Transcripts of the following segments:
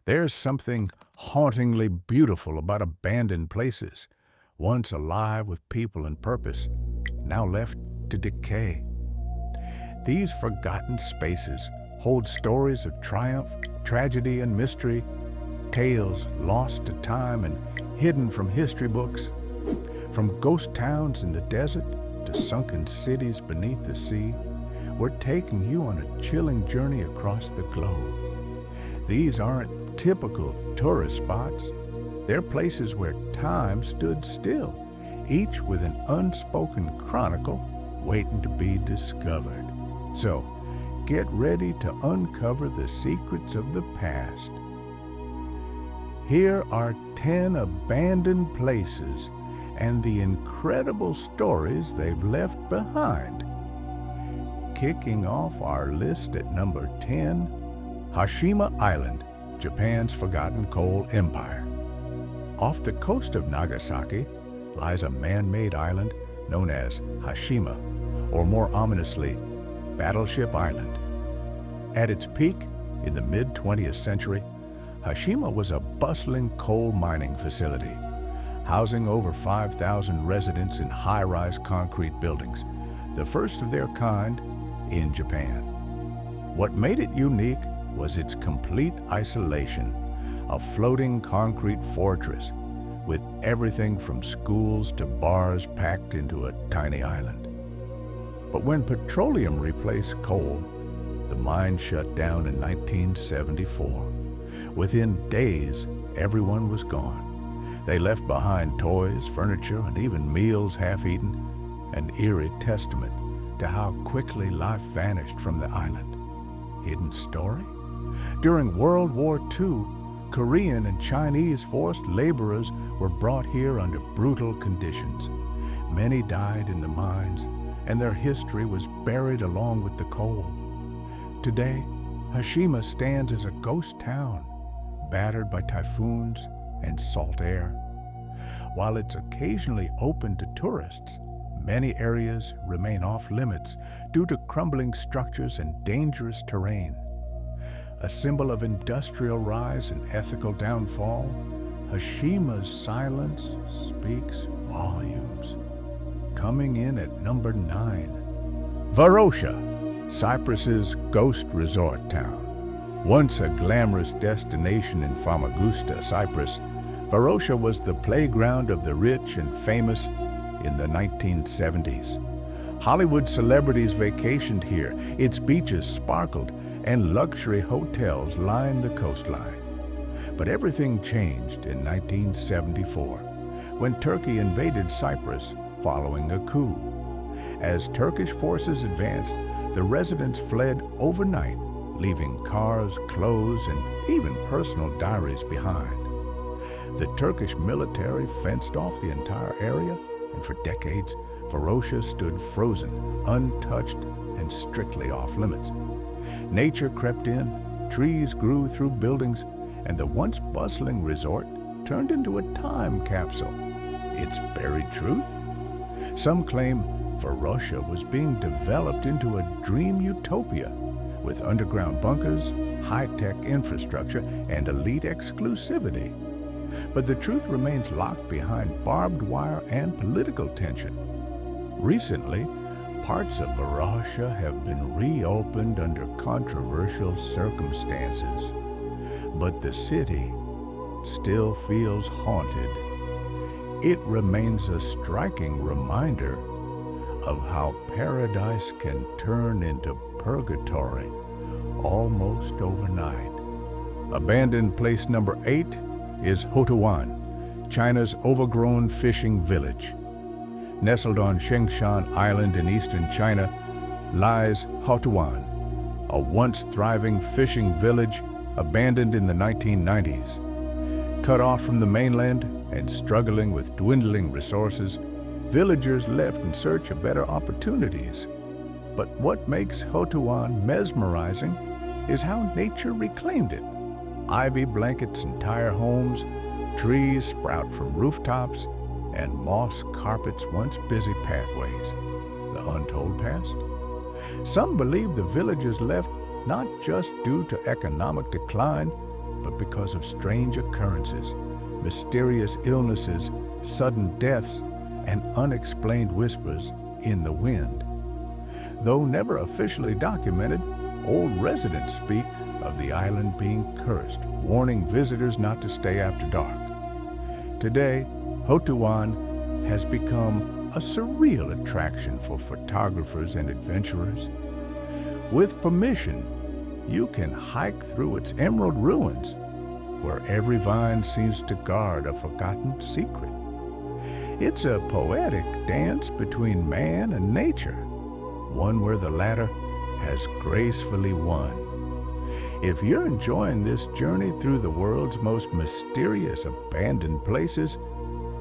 There's something hauntingly beautiful about abandoned places, once alive with people and purpose, now left to decay. These forgotten spaces hold stories of triumph, tragedy, and mystery, tales lost to time and hidden from history books. From ghost towns in the desert to sunken cities beneath the sea, we're taking you on a chilling journey across the globe. These aren't typical tourist spots. They're places where time stood still, each with an unspoken chronicle waiting to be discovered. So, get ready to uncover the secrets of the past. Here are 10 abandoned places and the incredible stories they've left behind. Kicking off our list at number 10, Hashima Island, Japan's forgotten coal empire. Off the coast of Nagasaki lies a man-made island known as Hashima, or more ominously, Battleship Island. At its peak, in the mid-20th century, Hashima was a bustling coal mining facility, housing over 5,000 residents in high-rise concrete buildings, the first of their kind in Japan. What made it unique was its complete isolation, a floating concrete fortress with everything from schools to bars packed into a tiny island. But when petroleum replaced coal, the mine shut down in 1974. Within days, everyone was gone. They left behind toys, furniture, and even meals half-eaten, an eerie testament to how quickly life vanished from the island. Hidden story? During World War II, Korean and Chinese forced laborers were brought here under brutal conditions. Many died in the mines, and their history was buried along with the coal. Today, Hashima stands as a ghost town, battered by typhoons and salt air. While it's occasionally open to tourists, many areas remain off-limits due to crumbling structures and dangerous terrain. A symbol of industrial rise and ethical downfall, Hashima's silence speaks volumes. Coming in at number 9, Varosha, Cyprus's ghost resort town. Once a glamorous destination in Famagusta, Cyprus, Varosha was the playground of the rich and famous in the 1970s. Hollywood celebrities vacationed here, its beaches sparkled, and luxury hotels lined the coastline. But everything changed in 1974, when Turkey invaded Cyprus following a coup. As Turkish forces advanced, the residents fled overnight, leaving cars, clothes, and even personal diaries behind. The Turkish military fenced off the entire area, and for decades, Varosha stood frozen, untouched, and strictly off-limits. Nature crept in, trees grew through buildings, and the once bustling resort turned into a time capsule. Its buried truth? Some claim Varosha was being developed into a dream utopia, with underground bunkers, high-tech infrastructure, and elite exclusivity. But the truth remains locked behind barbed wire and political tension. Recently, parts of Varosha have been reopened under controversial circumstances. But the city still feels haunted. It remains a striking reminder of how paradise can turn into purgatory almost overnight. Abandoned place number 8 is Hotuan, China's overgrown fishing village. Nestled on Shengshan Island in eastern China lies Hotuan, a once thriving fishing village abandoned in the 1990s. Cut off from the mainland and struggling with dwindling resources, villagers left in search of better opportunities. But what makes Hotuan mesmerizing is how nature reclaimed it. Ivy blankets entire homes, trees sprout from rooftops, and moss carpets once busy pathways. The untold past? Some believe the villagers left not just due to economic decline, but because of strange occurrences, mysterious illnesses, sudden deaths, and unexplained whispers in the wind. Though never officially documented, old residents speak of the island being cursed, warning visitors not to stay after dark. Today, Hotuwan has become a surreal attraction for photographers and adventurers. With permission, you can hike through its emerald ruins, where every vine seems to guard a forgotten secret. It's a poetic dance between man and nature, one where the latter has gracefully won. If you're enjoying this journey through the world's most mysterious abandoned places,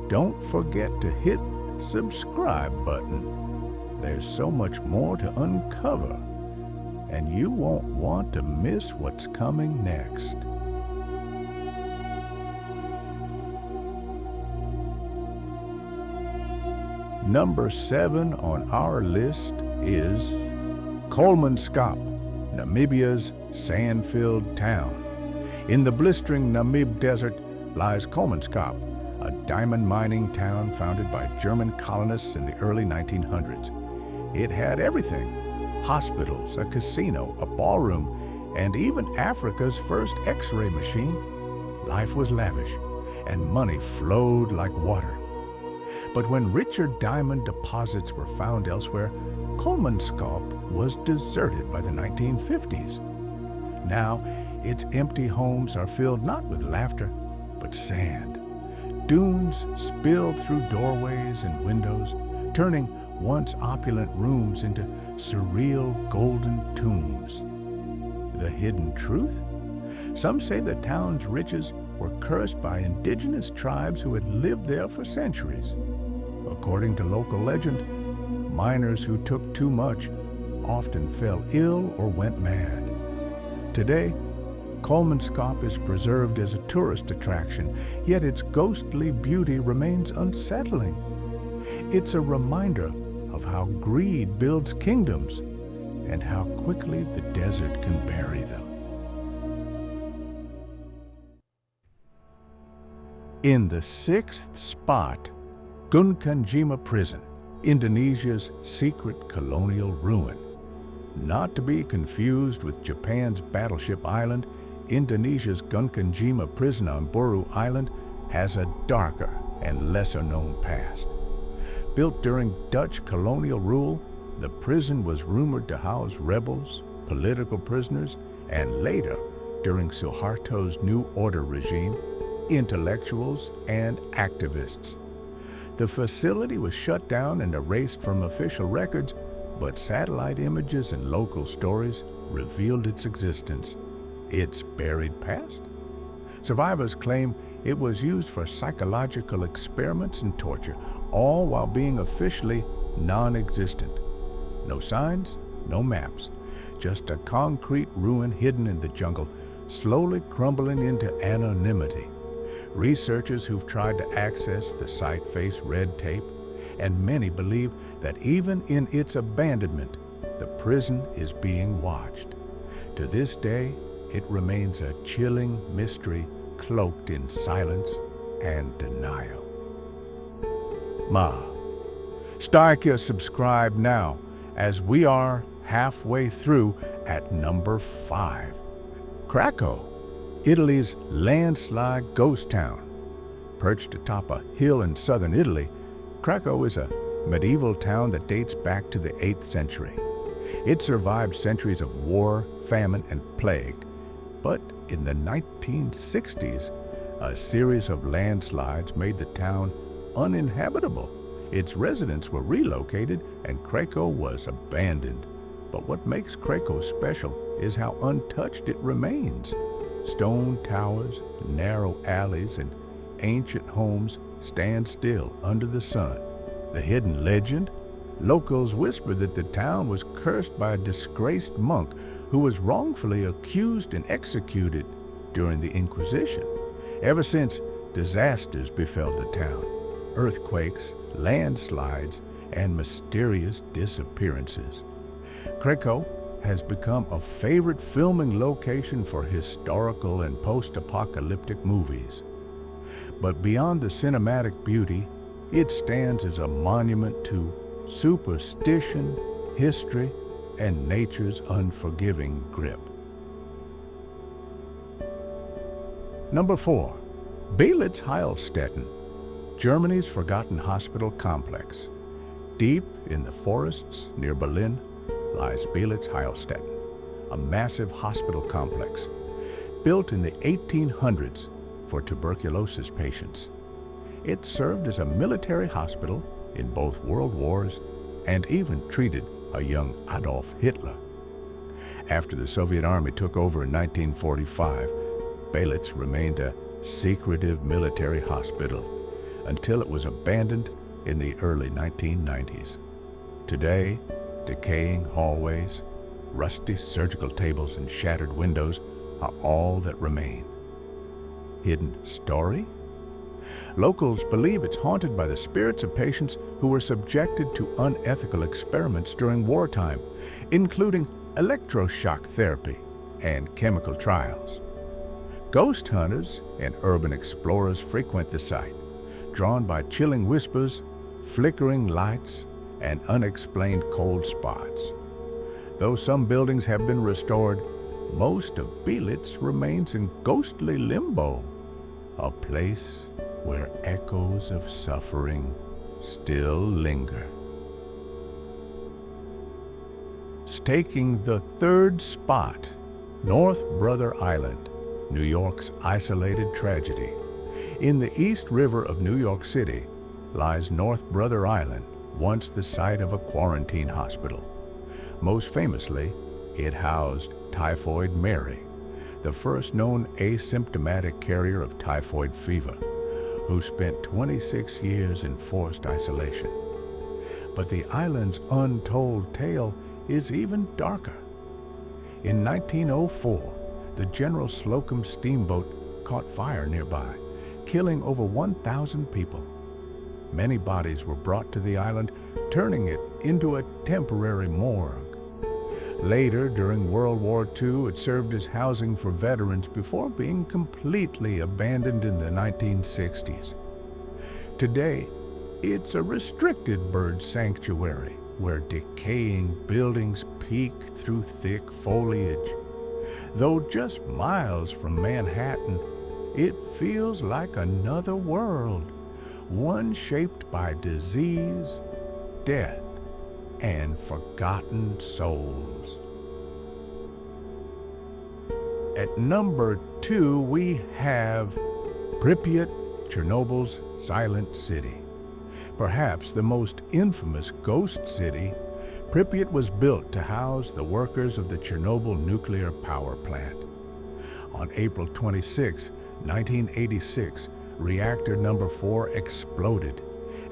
don't forget to hit the subscribe button. There's so much more to uncover, and you won't want to miss what's coming next. Number 7 on our list is Kolmanskap, Namibia's sand-filled town. In the blistering Namib Desert lies Kolmanskap, a diamond mining town founded by German colonists in the early 1900s. It had everything: hospitals, a casino, a ballroom, and even Africa's first X-ray machine. Life was lavish, and money flowed like water. But when richer diamond deposits were found elsewhere, Kolmanskap was deserted by the 1950s. Now, its empty homes are filled not with laughter, but sand. Dunes spill through doorways and windows, turning once opulent rooms into surreal golden tombs. The hidden truth? Some say the town's riches were cursed by indigenous tribes who had lived there for centuries. According to local legend, miners who took too much often fell ill or went mad. Today, Kolmanskap is preserved as a tourist attraction, yet its ghostly beauty remains unsettling. It's a reminder of how greed builds kingdoms and how quickly the desert can bury them. In the 6th spot, Gunkanjima Prison, Indonesia's secret colonial ruin. Not to be confused with Japan's Battleship Island, Indonesia's Gunkanjima Prison on Buru Island has a darker and lesser-known past. Built during Dutch colonial rule, the prison was rumored to house rebels, political prisoners, and later, during Suharto's New Order regime, intellectuals and activists. The facility was shut down and erased from official records, but satellite images and local stories revealed its existence. Its buried past? Survivors claim it was used for psychological experiments and torture, all while being officially non-existent. No signs, no maps, just a concrete ruin hidden in the jungle, slowly crumbling into anonymity. Researchers who've tried to access the site face red tape, and many believe that even in its abandonment, the prison is being watched. To this day, it remains a chilling mystery cloaked in silence and denial. Strike your subscribe now, as we are halfway through at number 5. Krakow, Italy's landslide ghost town. Perched atop a hill in southern Italy, Krakow is a medieval town that dates back to the 8th century. It survived centuries of war, famine, and plague. But in the 1960s, a series of landslides made the town uninhabitable. Its residents were relocated and Krakow was abandoned. But what makes Krakow special is how untouched it remains. Stone towers, narrow alleys, and ancient homes stand still under the sun. The hidden legend? Locals whisper that the town was cursed by a disgraced monk who was wrongfully accused and executed during the Inquisition. Ever since, disasters befell the town: earthquakes, landslides, and mysterious disappearances. Krakow, has become a favorite filming location for historical and post-apocalyptic movies. But beyond the cinematic beauty, it stands as a monument to superstition, history, and nature's unforgiving grip. Number 4. Belitz Heilstätten, Germany's forgotten hospital complex. Deep in the forests near Berlin lies Belitz Heilstätten, a massive hospital complex built in the 1800s for tuberculosis patients. It served as a military hospital in both world wars and even treated a young Adolf Hitler. After the Soviet Army took over in 1945, Belitz remained a secretive military hospital until it was abandoned in the early 1990s. Today, decaying hallways, rusty surgical tables, and shattered windows are all that remain. Hidden story? Locals believe it's haunted by the spirits of patients who were subjected to unethical experiments during wartime, including electroshock therapy and chemical trials. Ghost hunters and urban explorers frequent the site, drawn by chilling whispers, flickering lights, and unexplained cold spots. Though some buildings have been restored, most of Belitz remains in ghostly limbo, a place where echoes of suffering still linger. Staking the third spot, North Brother Island, New York's isolated tragedy. In the East River of New York City lies North Brother Island, once the site of a quarantine hospital. Most famously, it housed Typhoid Mary, the first known asymptomatic carrier of typhoid fever, who spent 26 years in forced isolation. But the island's untold tale is even darker. In 1904, the General Slocum steamboat caught fire nearby, killing over 1,000 people. Many bodies were brought to the island, turning it into a temporary morgue. Later, during World War II, it served as housing for veterans before being completely abandoned in the 1960s. Today, it's a restricted bird sanctuary where decaying buildings peek through thick foliage. Though just miles from Manhattan, it feels like another world, one shaped by disease, death, and forgotten souls. At number 2, we have Pripyat, Chernobyl's silent city. Perhaps the most infamous ghost city, Pripyat was built to house the workers of the Chernobyl nuclear power plant. On April 26, 1986, reactor number 4 exploded,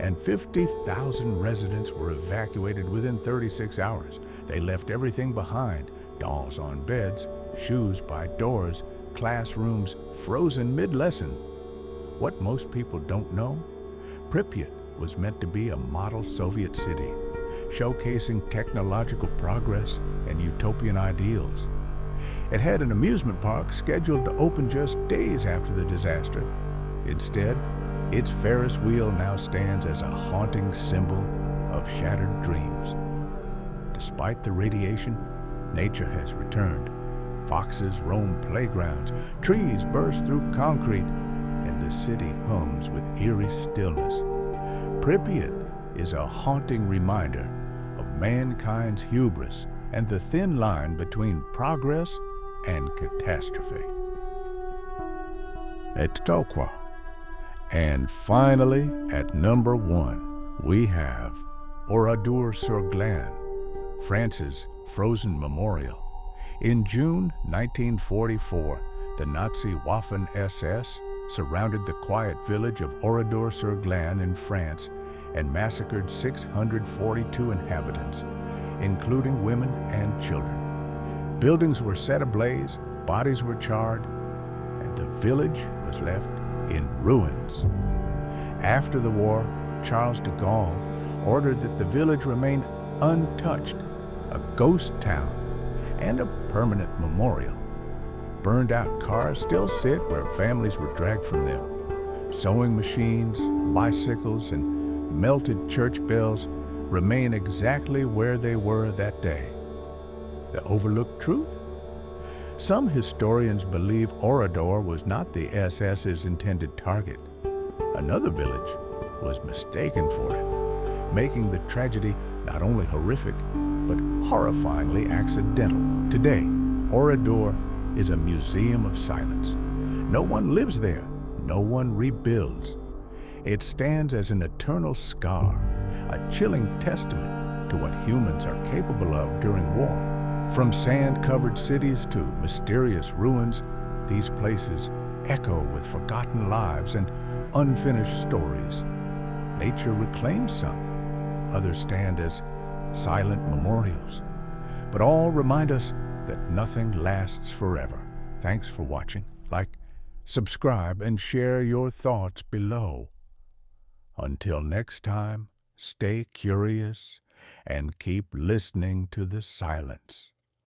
and 50,000 residents were evacuated within 36 hours. They left everything behind: dolls on beds, shoes by doors, classrooms frozen mid-lesson. What most people don't know? Pripyat was meant to be a model Soviet city, showcasing technological progress and utopian ideals. It had an amusement park scheduled to open just days after the disaster. Instead, its Ferris wheel now stands as a haunting symbol of shattered dreams. Despite the radiation, nature has returned. Foxes roam playgrounds, trees burst through concrete, and the city hums with eerie stillness. Pripyat is a haunting reminder of mankind's hubris and the thin line between progress and catastrophe. At Tokwa. And finally, at number 1, we have Oradour-sur-Glane, France's frozen memorial. In June 1944, the Nazi Waffen-SS surrounded the quiet village of Oradour-sur-Glane in France and massacred 642 inhabitants, including women and children. Buildings were set ablaze, bodies were charred, and the village was left in ruins. After the war, Charles de Gaulle ordered that the village remain untouched, a ghost town, and a permanent memorial. Burned-out cars still sit where families were dragged from them. Sewing machines, bicycles, and melted church bells remain exactly where they were that day. The overlooked truth? Some historians believe Orador was not the SS's intended target. Another village was mistaken for it, making the tragedy not only horrific, but horrifyingly accidental. Today, Orador is a museum of silence. No one lives there. No one rebuilds. It stands as an eternal scar, a chilling testament to what humans are capable of during war. From sand-covered cities to mysterious ruins, these places echo with forgotten lives and unfinished stories. Nature reclaims some. Others stand as silent memorials. But all remind us that nothing lasts forever. Thanks for watching. Like, subscribe, and share your thoughts below. Until next time, stay curious and keep listening to the silence.